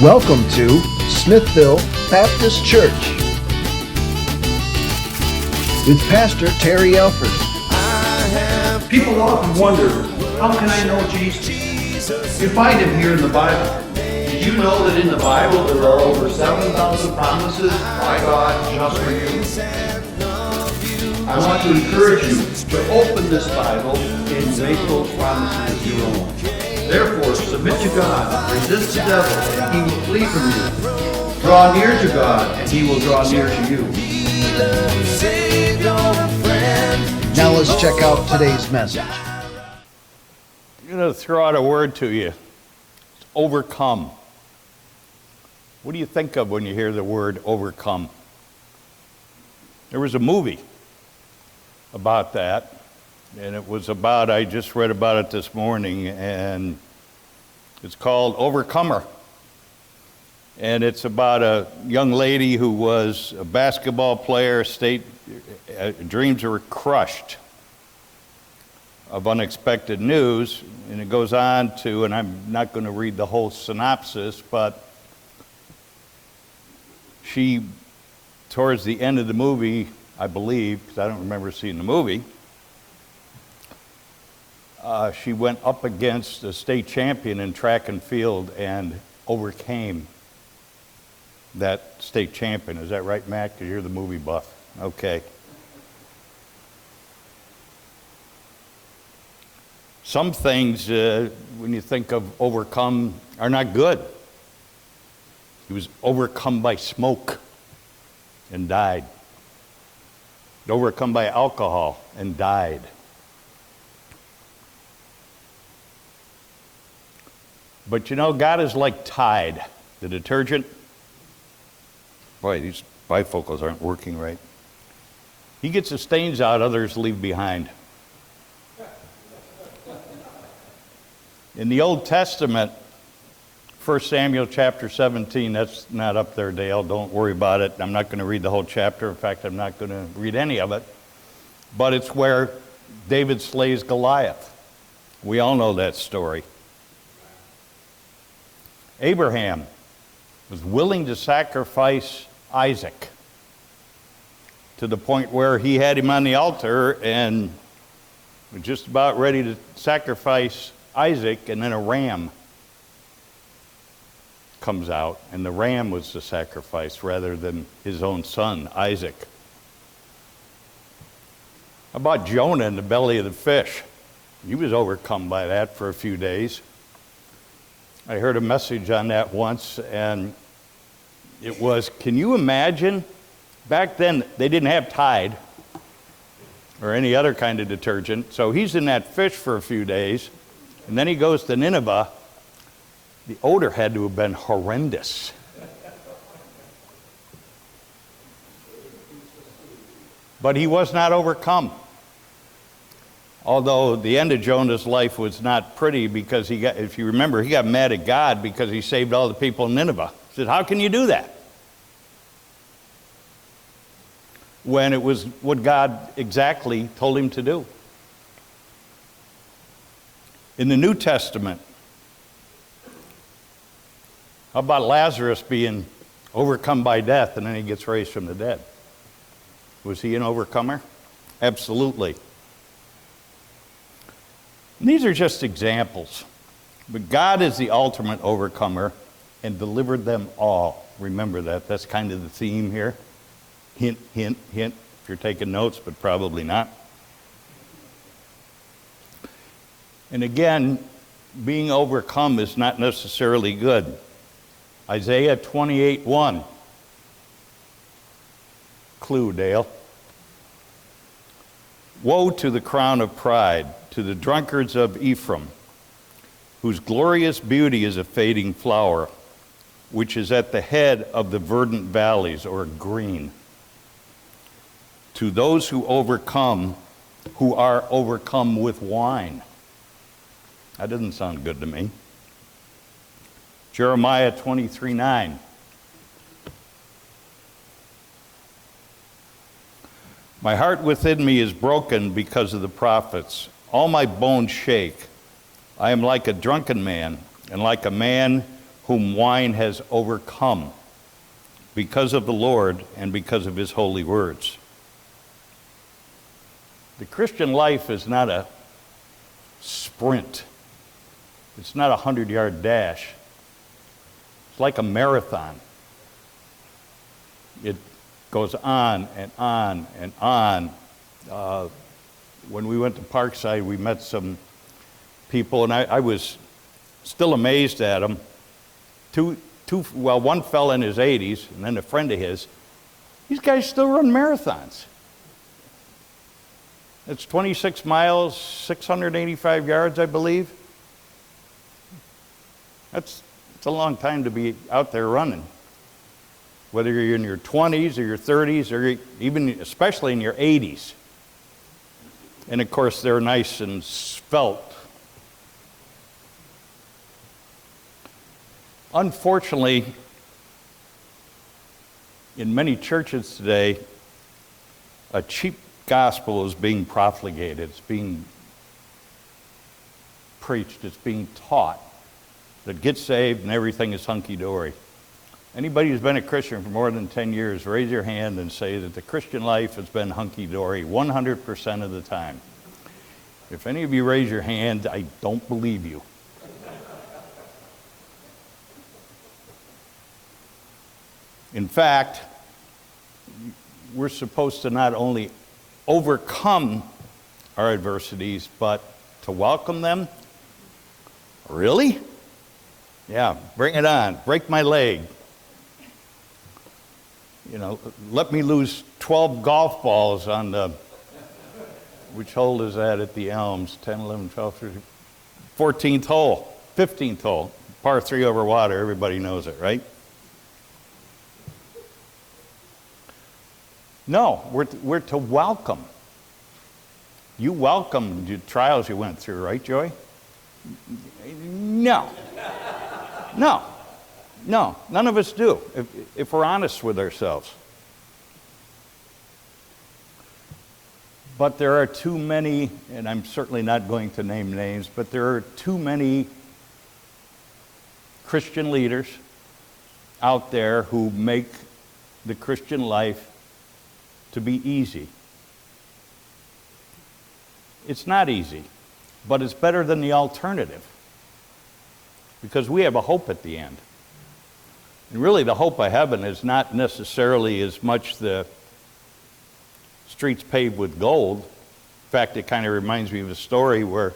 Welcome to Smithville Baptist Church with Pastor Terry Alford. People often wonder, how can I know Jesus? You find him here in the Bible. Did you know that in the Bible there are over 7,000 promises by God just for you? I want to encourage you to open this Bible and make those promises your own. Therefore, submit to God, resist the devil, and he will flee from you. Draw near to God, and he will draw near to you. Now let's check out today's message. I'm going to throw out a word to you. It's overcome. What do you think of when you hear the word overcome? There was a movie about that, and it was about, I just read about it this morning, and it's called Overcomer. And it's about a young lady who was a basketball player, dreams were crushed of unexpected news, and it goes on to, and I'm not going to read the whole synopsis, but she, towards the end of the movie, I believe, because I don't remember seeing the movie, she went up against a state champion in track and field and overcame that state champion. Is that right, Matt? Because you're the movie buff. Okay. Some things, when you think of overcome, are not good. He was overcome by smoke and died. Overcome by alcohol and died. But you know, God is like Tide, the detergent. Boy, these bifocals aren't working right. He gets the stains out others leave behind. In the Old Testament, 1 Samuel chapter 17, that's not up there, Dale. Don't worry about it. I'm not going to read the whole chapter. In fact, I'm not going to read any of it. But it's where David slays Goliath. We all know that story. Abraham was willing to sacrifice Isaac to the point where he had him on the altar and was just about ready to sacrifice Isaac, and then a ram comes out, and the ram was the sacrifice rather than his own son, Isaac. How about Jonah in the belly of the fish? He was overcome by that for a few days. I heard a message on that once, and it was, can you imagine? Back then, they didn't have Tide or any other kind of detergent, so he's in that fish for a few days, and then he goes to Nineveh. The odor had to have been horrendous. But he was not overcome. Although the end of Jonah's life was not pretty, because if you remember, he got mad at God because he saved all the people in Nineveh. He said, how can you do that? When it was what God exactly told him to do. In the New Testament, how about Lazarus being overcome by death and then he gets raised from the dead? Was he an overcomer? Absolutely. And these are just examples. But God is the ultimate overcomer and delivered them all. Remember that. That's kind of the theme here. Hint, hint, hint. If you're taking notes, but probably not. And again, being overcome is not necessarily good. Isaiah 28:1. Clue, Dale. Woe to the crown of pride, to the drunkards of Ephraim, whose glorious beauty is a fading flower, which is at the head of the verdant valleys, or green. To those who are overcome with wine. That doesn't sound good to me. Jeremiah 23:9. My heart within me is broken because of the prophets. All my bones shake. I am like a drunken man, and like a man whom wine has overcome, because of the Lord and because of his holy words. The Christian life is not a sprint. It's not a 100-yard dash. It's like a marathon. It goes on and on and on. When we went to Parkside, we met some people, and I was still amazed at them. One fell in his 80s, and then a friend of his. These guys still run marathons. It's 26 miles, 685 yards, I believe. It's a long time to be out there running. Whether you're in your 20s or your 30s or even especially in your 80s. And of course, they're nice and svelte. Unfortunately, in many churches today, a cheap gospel is being profligated. It's being preached. It's being taught that get saved and everything is hunky-dory. Anybody who's been a Christian for more than 10 years, raise your hand and say that the Christian life has been hunky-dory 100% of the time. If any of you raise your hand, I don't believe you. In fact, we're supposed to not only overcome our adversities, but to welcome them. Really? Yeah, bring it on. Break my leg. You know, let me lose 12 golf balls on the, which hole is that at the Elms? 10, 11, 12, 13, 14th hole, 15th hole, par 3 over water. Everybody knows it, right? No, we're to welcome. You welcomed the trials you went through, right, Joy? No. No, none of us do, if we're honest with ourselves. But there are too many, and I'm certainly not going to name names, but there are too many Christian leaders out there who make the Christian life to be easy. It's not easy, but it's better than the alternative, because we have a hope at the end. And really, the hope of heaven is not necessarily as much the streets paved with gold. In fact, it kind of reminds me of a story where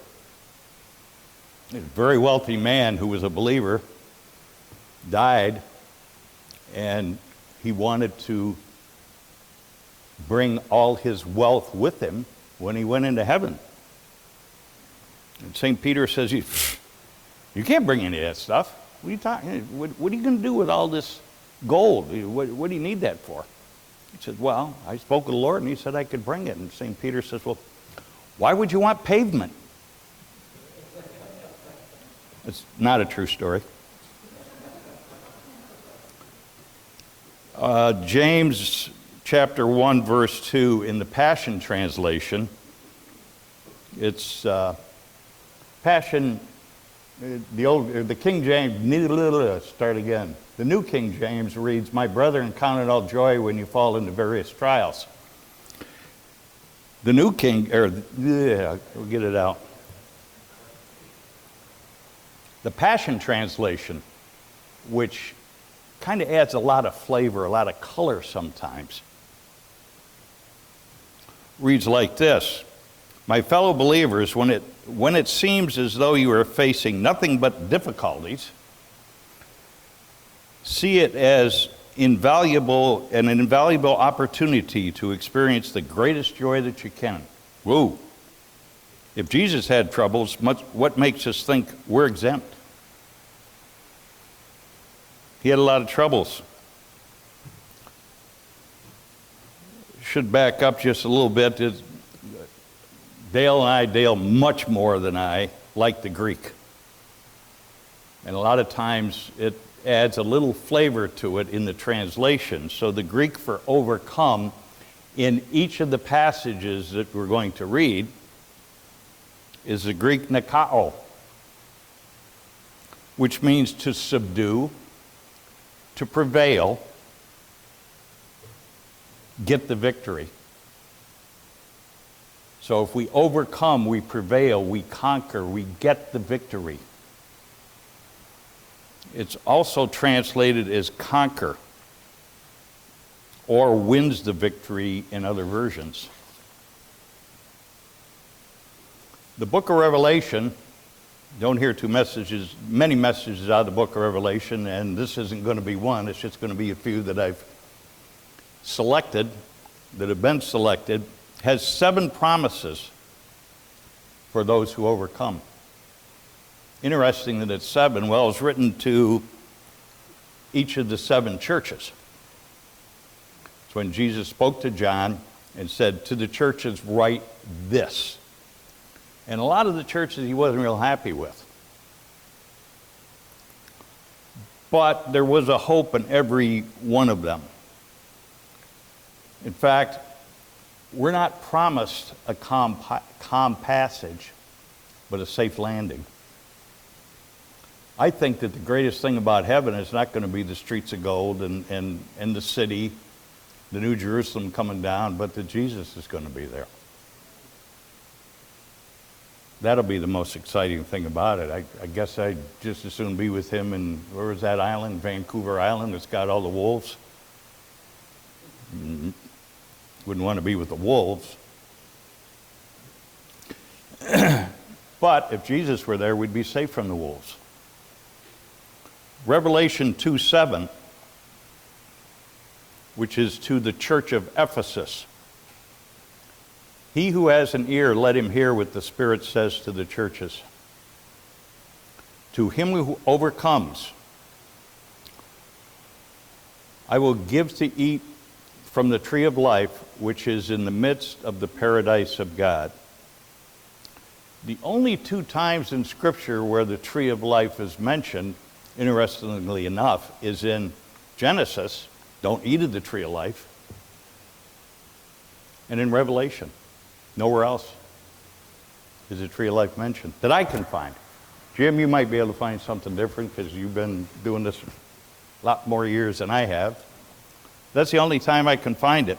a very wealthy man who was a believer died, and he wanted to bring all his wealth with him when he went into heaven. And St. Peter says, you can't bring any of that stuff. What are you talking? What are you going to do with all this gold? What do you need that for? He said, well, I spoke with the Lord, and he said I could bring it. And St. Peter says, well, why would you want pavement? It's not a true story. James chapter 1, verse 2, in the Passion Translation, it's Passion, the King James, start again. The New King James reads, my brethren, count it all joy when you fall into various trials. The New King, we'll get it out. The Passion Translation, which kind of adds a lot of flavor, a lot of color sometimes, reads like this. My fellow believers, when it seems as though you are facing nothing but difficulties, see it as an invaluable opportunity to experience the greatest joy that you can. Whoa. If Jesus had troubles, what makes us think we're exempt? He had a lot of troubles. Should back up just a little bit. Dale much more than I, like the Greek. And a lot of times it adds a little flavor to it in the translation. So the Greek for overcome in each of the passages that we're going to read is the Greek nikao. which means to subdue, to prevail, get the victory. So if we overcome, we prevail, we conquer, we get the victory. It's also translated as conquer or wins the victory in other versions. The book of Revelation, don't hear many messages out of the book of Revelation, and this isn't going to be one. It's just going to be a few that I've selected, that have been selected, has 7 promises for those who overcome. Interesting that it's 7. Well, it's written to each of the 7 churches. It's when Jesus spoke to John and said, to the churches, write this. And a lot of the churches he wasn't real happy with. But there was a hope in every one of them. In fact, we're not promised a calm passage, but a safe landing. I think that the greatest thing about heaven is not going to be the streets of gold and the city, the New Jerusalem coming down, but that Jesus is going to be there. That'll be the most exciting thing about it. I guess I'd just as soon be with him in, where was that island? Vancouver Island that's got all the wolves. Wouldn't want to be with the wolves. But if Jesus were there, we'd be safe from the wolves. Revelation 2:7, which is to the church of Ephesus. He who has an ear, let him hear what the Spirit says to the churches. To him who overcomes, I will give to eat from the tree of life, which is in the midst of the paradise of God. The only 2 times in Scripture where the tree of life is mentioned, interestingly enough, is in Genesis, don't eat of the tree of life, and in Revelation. Nowhere else is the tree of life mentioned that I can find. Jim, you might be able to find something different because you've been doing this a lot more years than I have. That's the only time I can find it.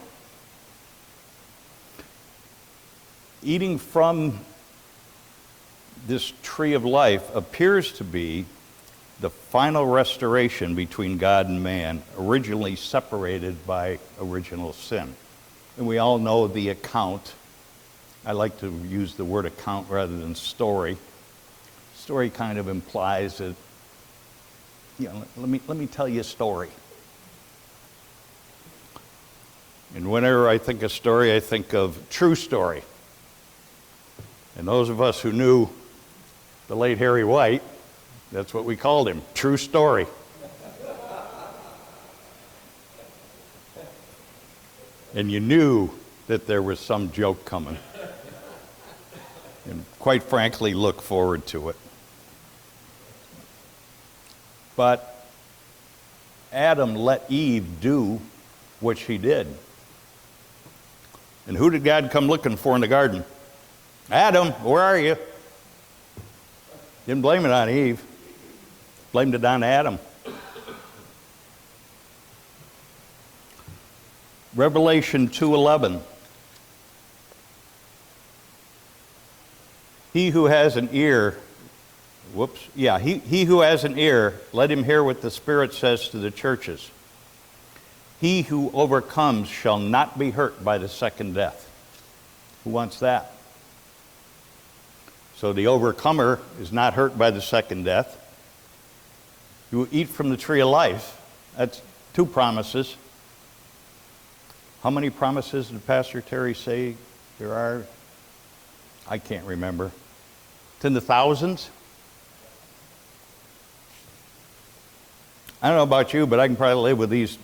Eating from this tree of life appears to be the final restoration between God and man, originally separated by original sin. And we all know the account. I like to use the word account rather than story. Story kind of implies that, let me tell you a story. And whenever I think of story, I think of true story. And those of us who knew the late Harry White, that's what we called him, true story. And you knew that there was some joke coming. And quite frankly, look forward to it. But Adam let Eve do what she did. And who did God come looking for in the garden? Adam, where are you? Didn't blame it on Eve. Blamed it on Adam. Revelation 2:11. He who has an ear, he who has an ear, let him hear what the Spirit says to the churches. He who overcomes shall not be hurt by the second death. Who wants that? So the overcomer is not hurt by the second death. You will eat from the tree of life. That's 2 promises. How many promises did Pastor Terry say there are? I can't remember. It's in the thousands. I don't know about you, but I can probably live with these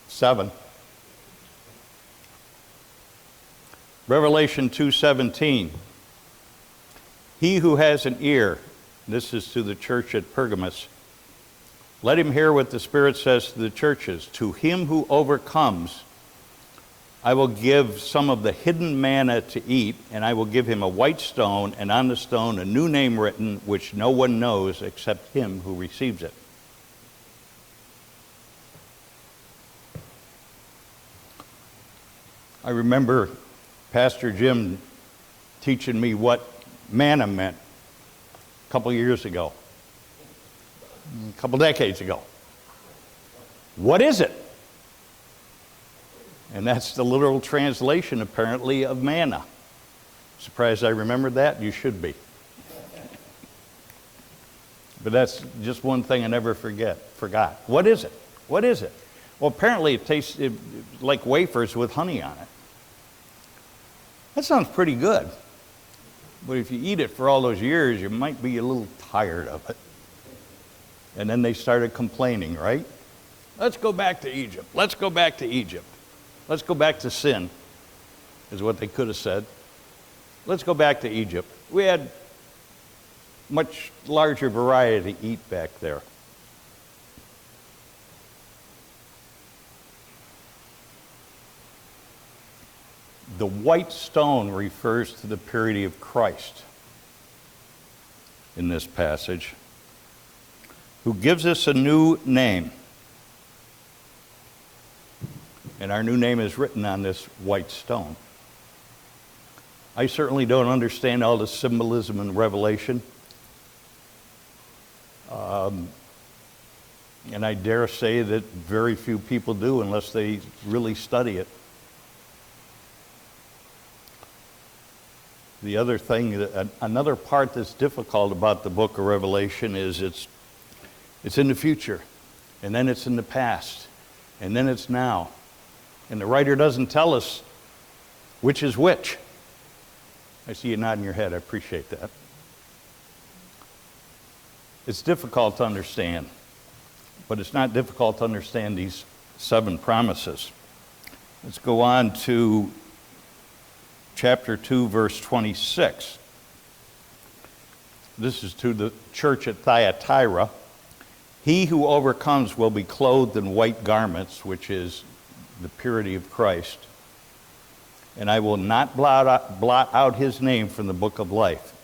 7. Revelation 2:17. He who has an ear, this is to the church at Pergamos, let him hear what the Spirit says to the churches. To him who overcomes, I will give some of the hidden manna to eat, and I will give him a white stone, and on the stone a new name written, which no one knows except him who receives it. I remember Pastor Jim teaching me what manna meant a couple years ago, a couple decades ago. What is it? And that's the literal translation, apparently, of manna. Surprised I remembered that? You should be. But that's just one thing I never forgot. What is it? What is it? Well, apparently it tastes like wafers with honey on it. That sounds pretty good. But if you eat it for all those years, you might be a little tired of it. And then they started complaining, right? Let's go back to Egypt. Let's go back to Egypt. Let's go back to sin, is what they could have said. Let's go back to Egypt. We had much larger variety to eat back there. The white stone refers to the purity of Christ in this passage, who gives us a new name. And our new name is written on this white stone. I certainly don't understand all the symbolism in Revelation. And I dare say that very few people do unless they really study it. The other thing, another part that's difficult about the book of Revelation is it's in the future, and then it's in the past, and then it's now. And the writer doesn't tell us which is which. I see you nodding your head. I appreciate that. It's difficult to understand, but it's not difficult to understand these 7 promises. Let's go on to chapter 2, verse 26. This is to the church at Thyatira. He who overcomes will be clothed in white garments, which is the purity of Christ. And I will not blot out his name from the book of life,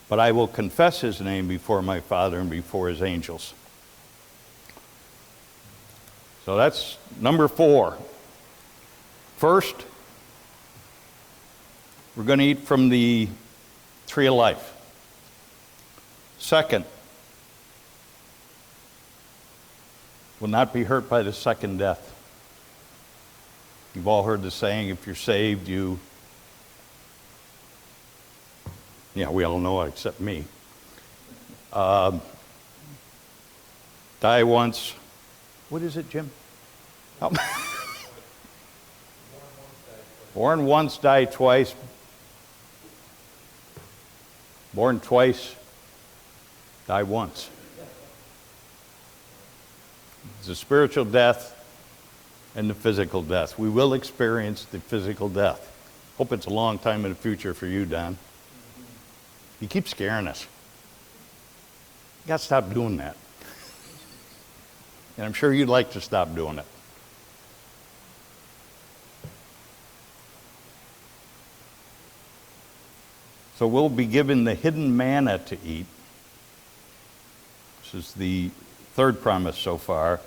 but I will confess his name before my Father and before his angels. So that's number 4. First, we're going to eat from the tree of life. Second, will not be hurt by the second death. You've all heard the saying, if you're saved, we all know it except me. Die once. What is it, Jim? Born once, die twice. Born twice, die once. It's a spiritual death and the physical death. We will experience the physical death. Hope it's a long time in the future for you, Don. You keep scaring us. You got to stop doing that. And I'm sure you'd like to stop doing it. So we'll be given the hidden manna to eat. This is the 3rd promise so far.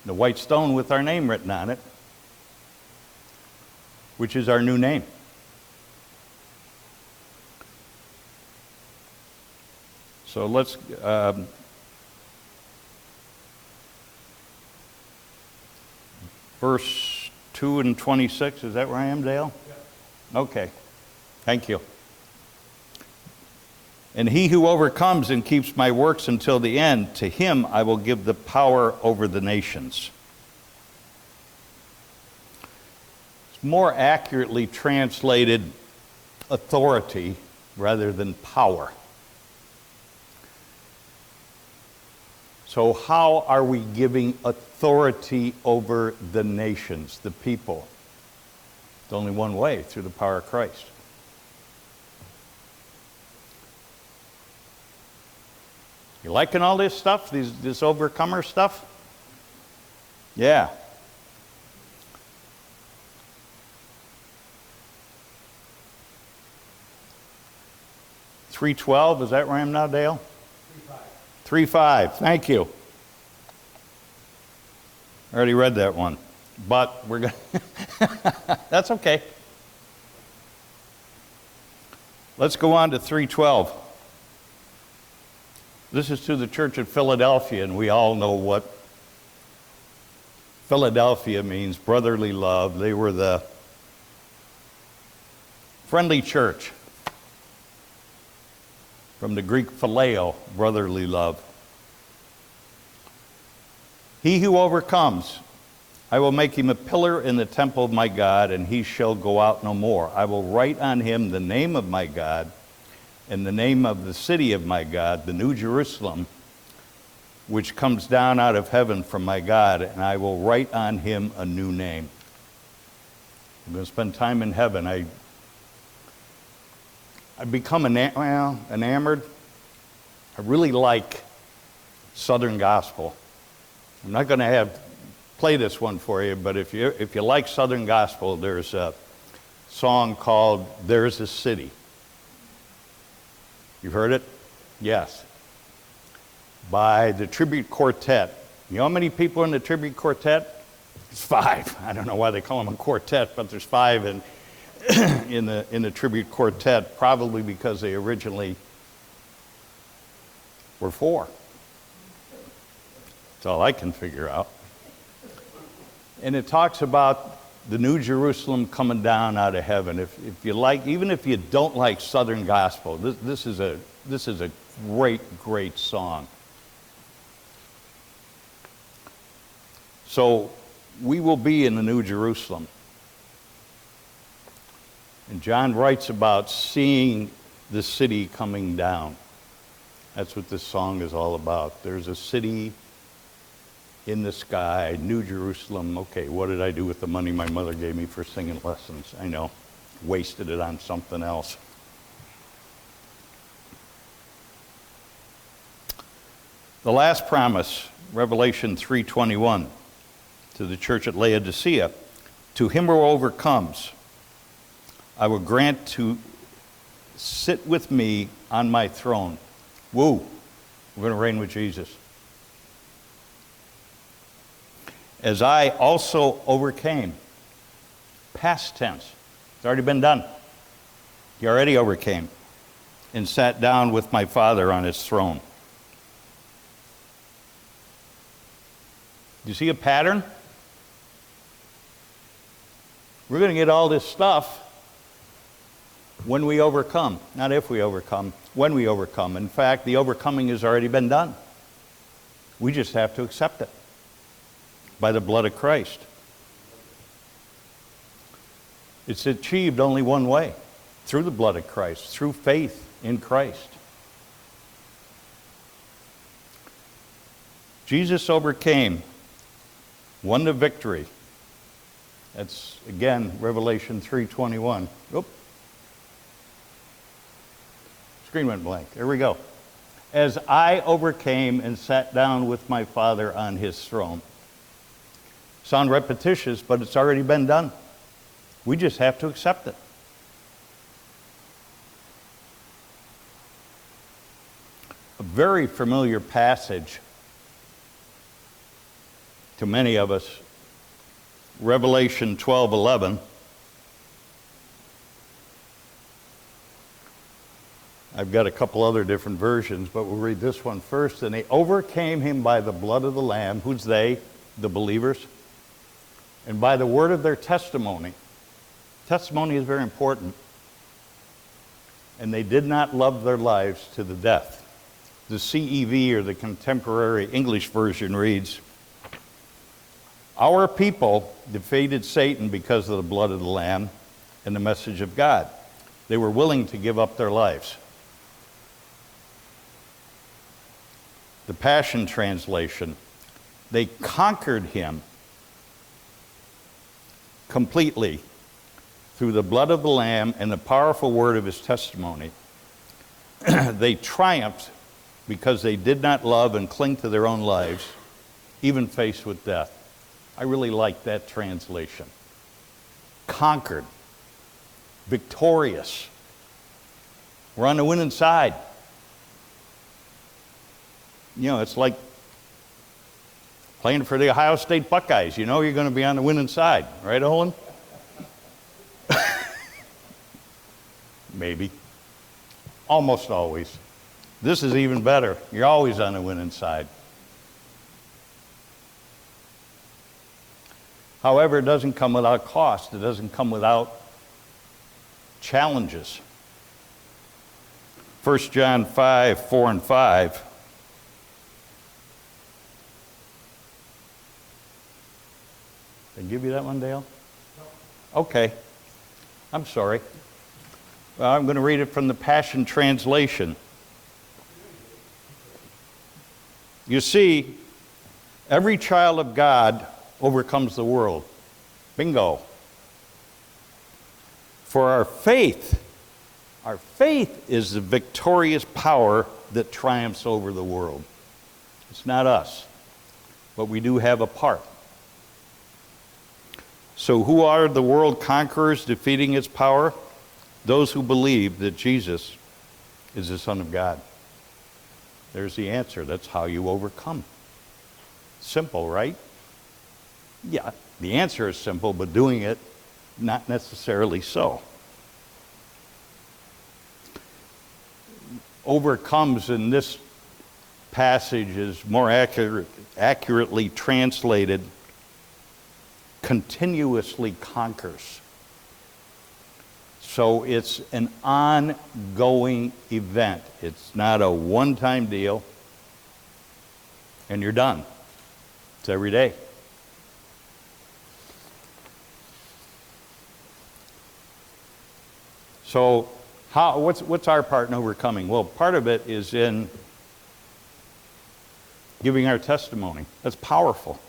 The white stone with our name written on it, which is our new name. So let's verse 2 and 26. Is that where I am, Dale? Yeah. Okay. Thank you. And he who overcomes and keeps my works until the end, to him I will give the power over the nations. It's more accurately translated authority rather than power. So how are we giving authority over the nations, the people? It's only one way, through the power of Christ. You liking all this stuff, this overcomer stuff? Yeah. 3:12, is that where I am now, Dale? 3:5, thank you. I already read that one, but we're going to, that's okay. Let's go on to 3:12. This is to the church at Philadelphia, and we all know what Philadelphia means, brotherly love. They were the friendly church. From the Greek phileo, brotherly love. He who overcomes, I will make him a pillar in the temple of my God, and he shall go out no more. I will write on him the name of my God, and the name of the city of my God, the New Jerusalem, which comes down out of heaven from my God, and I will write on him a new name. I'm going to spend time in heaven. I become enamored. I really like Southern gospel. I'm not going to play this one for you, but if you like Southern gospel, there's a song called "There's a City." You've heard it? Yes. By the Tribute Quartet. You know how many people in the Tribute Quartet? It's 5. I don't know why they call them a quartet, but there's 5 in the Tribute Quartet, probably because they originally were 4. That's all I can figure out. And it talks about the New Jerusalem coming down out of heaven. If you like, even if you don't like Southern gospel, this is a great song. So we will be in the New Jerusalem. And John writes about seeing the city coming down. That's what this song is all about. There's a city in the sky, New Jerusalem. Okay, what did I do with the money my mother gave me for singing lessons? I know, wasted it on something else. The last promise, Revelation 3:21, to the church at Laodicea, to him who overcomes, I will grant to sit with me on my throne. Woo! We're going to reign with Jesus. As I also overcame. Past tense. It's already been done. He already overcame and sat down with my Father on his throne. Do you see a pattern? We're going to get all this stuff when we overcome. Not if we overcome, when we overcome. In fact, the overcoming has already been done. We just have to accept it by the blood of Christ. It's achieved only one way, through the blood of Christ, through faith in Christ. Jesus overcame, won the victory. That's, again, Revelation 3:21. Oop. Screen went blank. There we go. As I overcame and sat down with my Father on his throne. Sound repetitious, but it's already been done. We just have to accept it. A very familiar passage to many of us, Revelation 12:11. I've got a couple other different versions, but we'll read this one first. And they overcame him by the blood of the Lamb. Who's they? The believers. And by the word of their testimony. Testimony is very important. And they did not love their lives to the death. The CEV, or the Contemporary English Version, reads, our people defeated Satan because of the blood of the Lamb and the message of God. They were willing to give up their lives. The Passion Translation, they conquered him completely through the blood of the Lamb and the powerful word of his testimony. They triumphed because they did not love and cling to their own lives, even faced with death. I really like that translation. Conquered. Victorious. We're on the winning side. You know, it's like playing for the Ohio State Buckeyes. You know you're going to be on the winning side. Right, Olin? Maybe. Almost always. This is even better. You're always on the winning side. However, it doesn't come without cost. It doesn't come without challenges. 1 John 5, 4 and 5. Did I give you that one, Dale? No. Okay. I'm sorry. Well, I'm going to read it from the Passion Translation. You see, every child of God overcomes the world. Bingo. For our faith is the victorious power that triumphs over the world. It's not us, but we do have a part. So who are the world conquerors defeating its power? Those who believe that Jesus is the Son of God. There's the answer. That's how you overcome. Simple, right? Yeah, the answer is simple, but doing it, not necessarily so. Overcomes in this passage is more accurately translated, continuously conquers. So it's an ongoing event. It's not a one-time deal, and you're done. It's every day. So what's our part in overcoming? Well, part of it is in giving our testimony. That's powerful.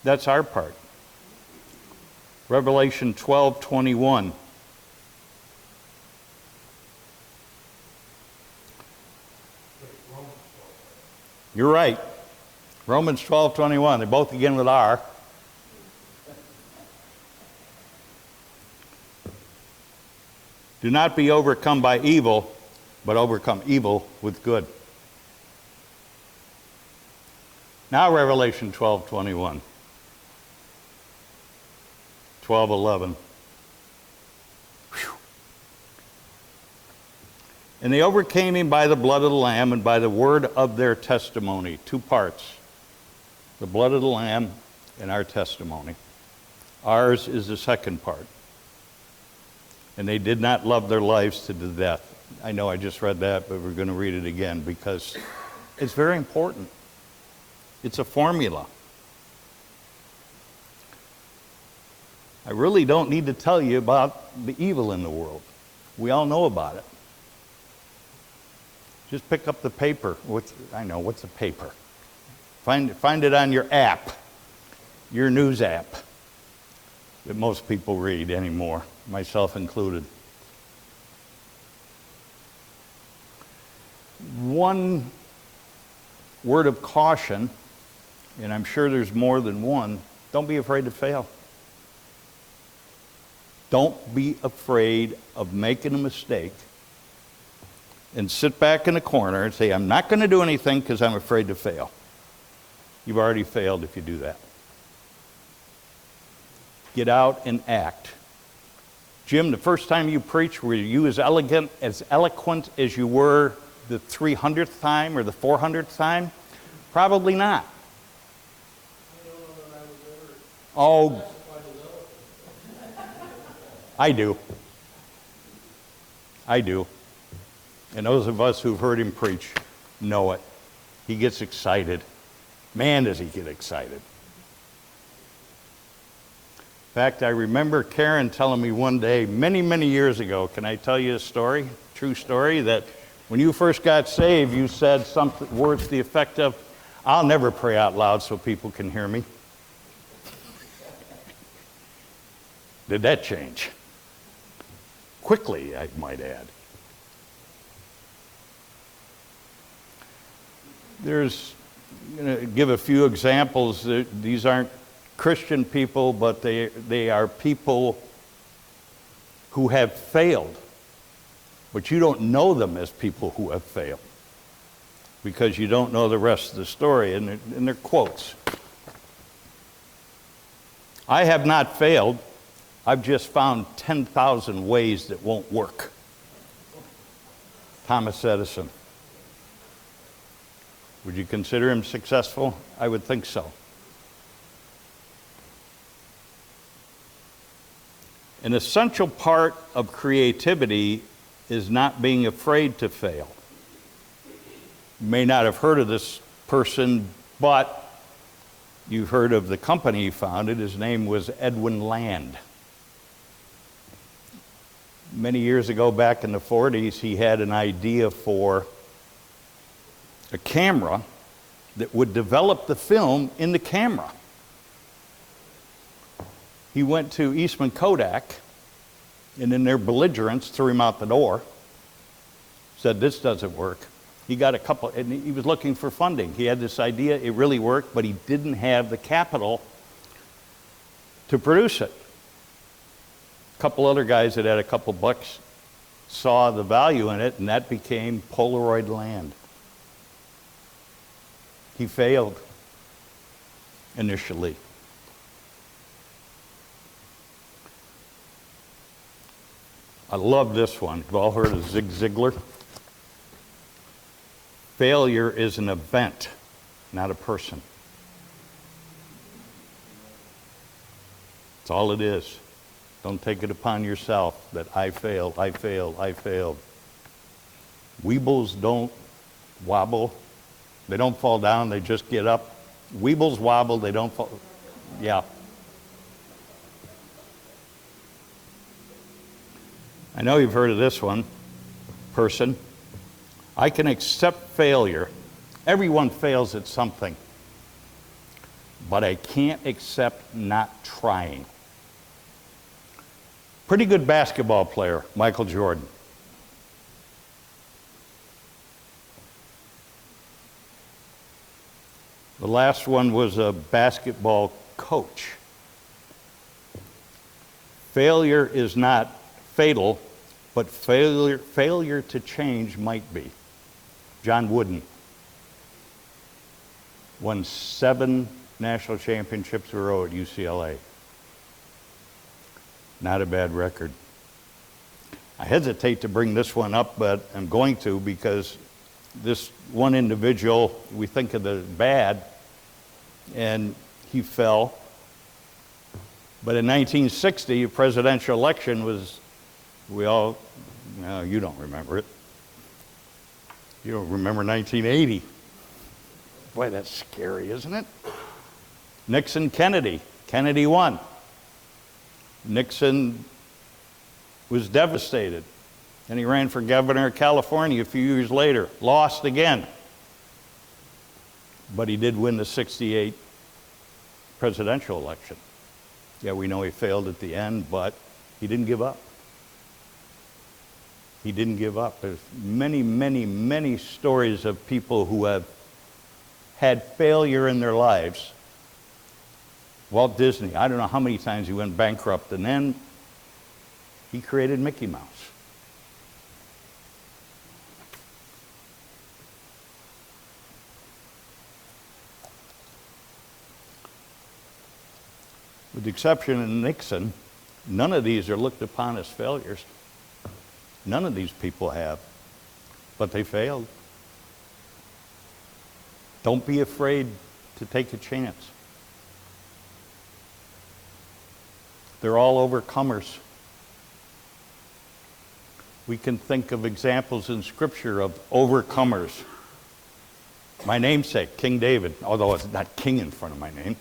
That's our part. Revelation 12:21. You're right. Romans 12:21. They both begin with R. Do not be overcome by evil, but overcome evil with good. Now Revelation 12:21. 12:11. And they overcame him by the blood of the Lamb and by the word of their testimony. Two parts. The blood of the Lamb and our testimony. Ours is the second part. And they did not love their lives to the death. I know I just read that, but we're going to read it again because it's very important. It's a formula. I really don't need to tell you about the evil in the world. We all know about it. Just pick up the paper. What's a paper? Find it on your app, your news app that most people read anymore, myself included. One word of caution, and I'm sure there's more than one, don't be afraid to fail. Don't be afraid of making a mistake and sit back in the corner and say, I'm not going to do anything because I'm afraid to fail. You've already failed if you do that. Get out and act. Jim, the first time you preached, were you as eloquent as you were the 300th time or the 400th time? Probably not. Oh, I do. And those of us who've heard him preach know it. He gets excited. Man, does he get excited. In fact, I remember Karen telling me one day, many, many years ago, can I tell you a story, true story, that when you first got saved, you said something, words to the effect of, I'll never pray out loud so people can hear me. Did that change? Quickly, I might add. I'm going to give a few examples. These aren't Christian people, but they are people who have failed. But you don't know them as people who have failed because you don't know the rest of the story, and they're quotes. I have not failed. I've just found 10,000 ways that won't work. Thomas Edison. Would you consider him successful? I would think so. An essential part of creativity is not being afraid to fail. You may not have heard of this person, but you've heard of the company he founded. His name was Edwin Land. Many years ago, back in the 40s, he had an idea for a camera that would develop the film in the camera. He went to Eastman Kodak, and in their belligerence, threw him out the door, said, this doesn't work. He got a couple, and he was looking for funding. He had this idea, it really worked, but he didn't have the capital to produce it. A couple other guys that had a couple bucks saw the value in it, and that became Polaroid Land. He failed initially. I love this one. You've all heard of Zig Ziglar? Failure is an event, not a person. That's all it is. Don't take it upon yourself that I failed, I failed, I failed. Weebles don't wobble. They don't fall down, they just get up. Weebles wobble, they don't fall. Yeah. I know you've heard of this one, person. I can accept failure. Everyone fails at something. But I can't accept not trying. Pretty good basketball player, Michael Jordan. The last one was a basketball coach. Failure is not fatal, but failure to change might be. John Wooden won 7 national championships in a row at UCLA. Not a bad record. I hesitate to bring this one up, but I'm going to because this one individual, we think of the bad, and he fell. But in 1960, a presidential election was, no, you don't remember it. You don't remember 1980. Boy, that's scary, isn't it? Nixon, Kennedy. Kennedy won. Nixon was devastated. And he ran for governor of California a few years later. Lost again. But he did win the 68 presidential election. Yeah, we know he failed at the end, but he didn't give up. He didn't give up. There's many, many, many stories of people who have had failure in their lives. Walt Disney, I don't know how many times he went bankrupt, and then he created Mickey Mouse. With the exception of Nixon, none of these are looked upon as failures. None of these people have, but they failed. Don't be afraid to take a chance. They're all overcomers. We can think of examples in Scripture of overcomers. My namesake, King David, although it's not king in front of my name,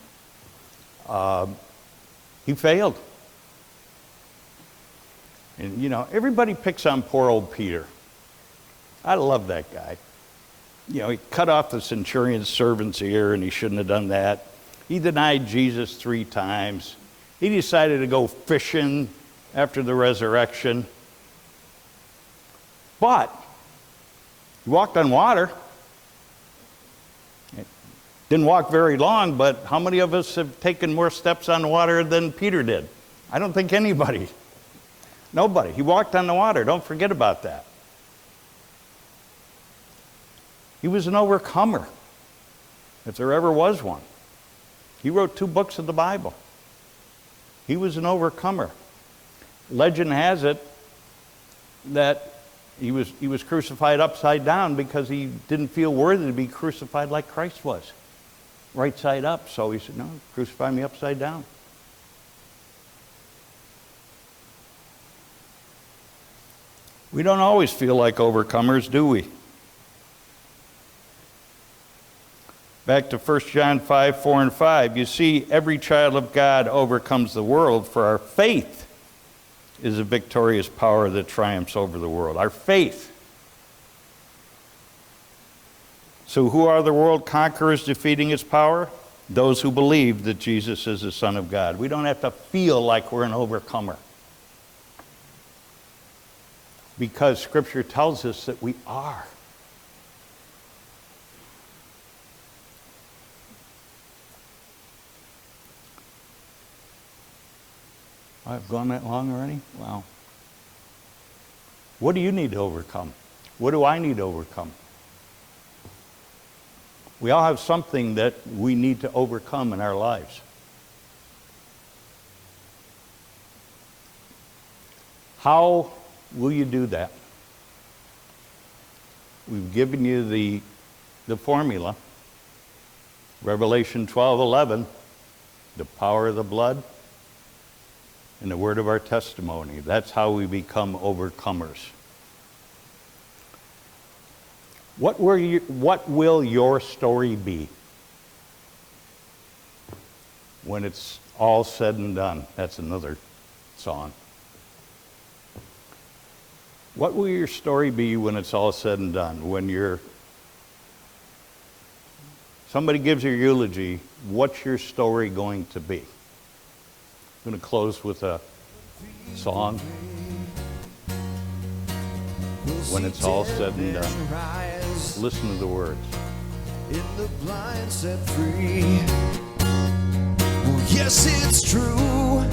he failed. And you know, everybody picks on poor old Peter. I love that guy. You know, he cut off the centurion's servant's ear and he shouldn't have done that. He denied Jesus 3 times. He decided to go fishing after the resurrection. But he walked on water. Didn't walk very long, but how many of us have taken more steps on water than Peter did? I don't think anybody. Nobody. He walked on the water. Don't forget about that. He was an overcomer, if there ever was one. He wrote 2 books of the Bible. He was an overcomer. Legend has it that he was crucified upside down because he didn't feel worthy to be crucified like Christ was, right side up. So he said, no, crucify me upside down. We don't always feel like overcomers, do we? Back to 1 John 5, 4 and 5. You see, every child of God overcomes the world, for our faith is a victorious power that triumphs over the world. Our faith. So who are the world conquerors defeating its power? Those who believe that Jesus is the Son of God. We don't have to feel like we're an overcomer, because Scripture tells us that we are. I've gone that long already? Wow. What do you need to overcome? What do I need to overcome? We all have something that we need to overcome in our lives. How will you do that? We've given you the formula. Revelation 12:11, the power of the blood and the word of our testimony. That's how we become overcomers. What will your story be when it's all said and done? That's another song. What will your story be when it's all said and done? When somebody gives your eulogy, what's your story going to be? I'm going to close with a song. When it's all said and done, listen to the words. In the blind set free. Well, yes, it's true.